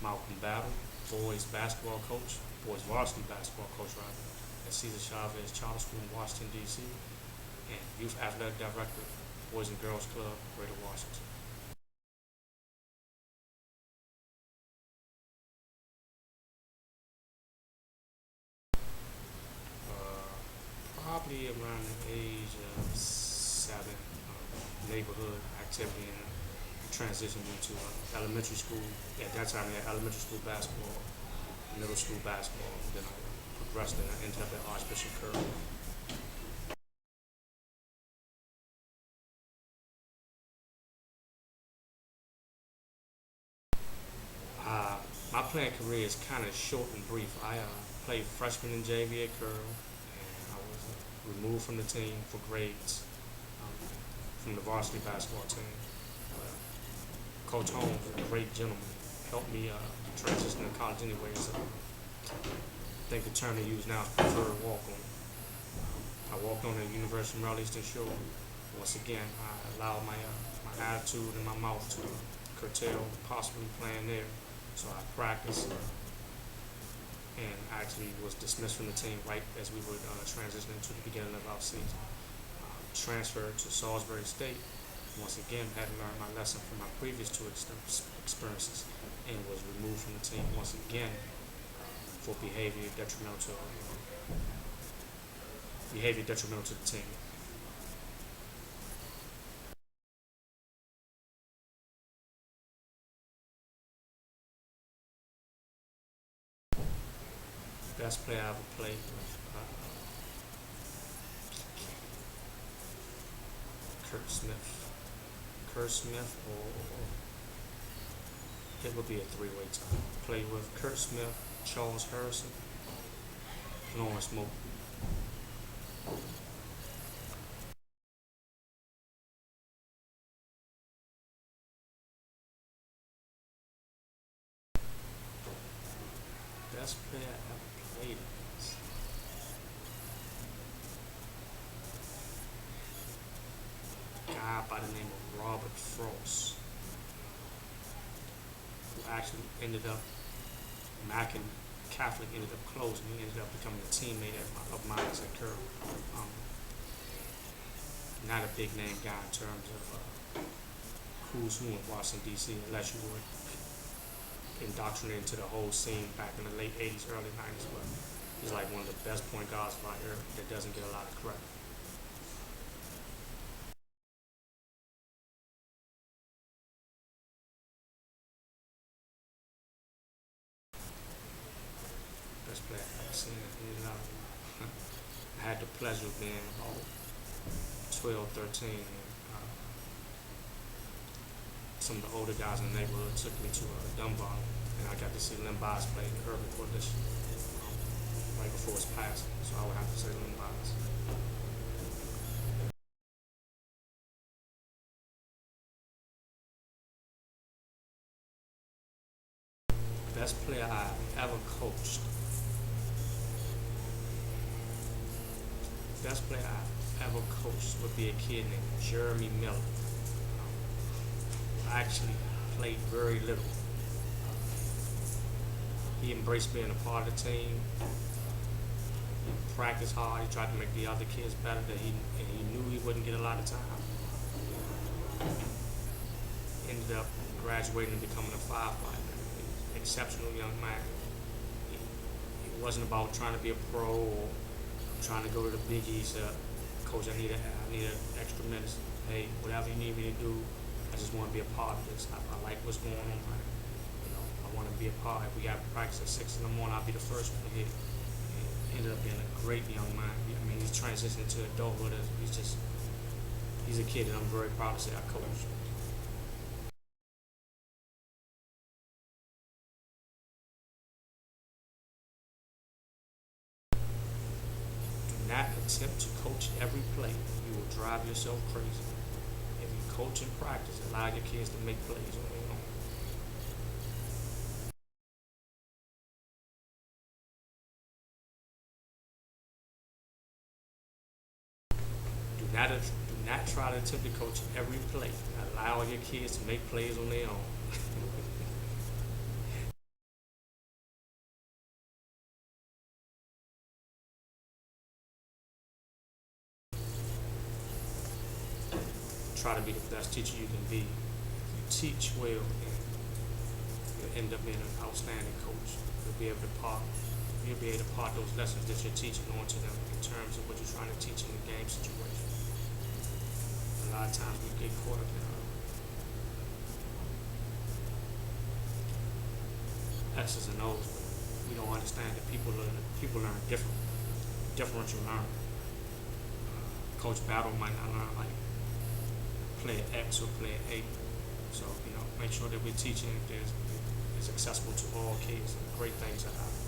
Malcolm Battle, boys basketball coach, boys varsity basketball coach rather, at Cesar Chavez Charter School in Washington, D.C., and youth athletic director, Boys and Girls Club, Greater Washington. Probably around the age of 7, neighborhood activity, and transitioned into elementary school. At that time, I had elementary school basketball, middle school basketball, and then I progressed and I ended up at Archbishop Curry. Uh, my playing career is kind of short and brief. I played freshman in JV at Curl, and I was removed from the team for grades from the varsity basketball team. Coach Holmes, a great gentleman, helped me transition to college anyway. So I think the term they use now is preferred walk-on. I walked on at the University of Maryland Eastern Shore. Once again, I allowed my attitude and my mouth to curtail possibly playing there. So I practiced and actually was dismissed from the team right as we were transitioning to the beginning of our season. Transferred to Salisbury State. Once again, had learned my lesson from my previous two experiences and was removed from the team once again for behavior detrimental to the team. Best player I ever played with, Kurt Smith. Kurt Smith, or it would be a three-way tie. Played with Kurt Smith, Charles Harrison, Lawrence Moat. Best player I ever played against. Guy by the name of Robert Frost, who actually ended up, Mackin Catholic ended up closing. He ended up becoming a teammate of mine at Curry. Not a big name guy in terms of who's who in Washington, D.C., unless you were indoctrinated into the whole scene back in the late 80s, early 90s, but he's like one of the best point guards of our era that doesn't get a lot of credit. Best player I've seen. I had the pleasure of being about 12, 13, and some of the older guys in the neighborhood took me to Dunbar, and I got to see Len Bias play in the Urban Coalition right before his passing, so I would have to say Len Bias. Best player I've ever coached. Best player I've ever coached would be a kid named Jeremy Miller. I actually played very little. He embraced being a part of the team. He practiced hard. He tried to make the other kids better. And he knew he wouldn't get a lot of time. Ended up graduating and becoming a firefighter. Exceptional young man. It wasn't about trying to be a pro or trying to go to the Big East. Coach, I need extra minutes. Hey, whatever you need me to do, I just want to be a part of this. I like what's going on. I want to be a part. If we have practice at 6 in the morning, I'll be the first one here. He ended up being a great young man. I mean, he's transitioning to adulthood. He's a kid that I'm very proud to say I coached. Do not attempt to coach every play. You will drive yourself crazy. If you coach and practice, allow your kids to make plays on their own. Do not try to attempt to coach every play. Allow your kids to make plays on their own. try to be the best teacher you can be. If you teach well, then you'll end up being an outstanding coach. You'll be able to part those lessons that you're teaching onto them in terms of what you're trying to teach in the game situation. A lot of times we get caught up in X's and O's, but we don't understand that people learn differential learning. Coach Battle might not learn like player X or player A. So, make sure that we're teaching is accessible to all kids and great things that happen.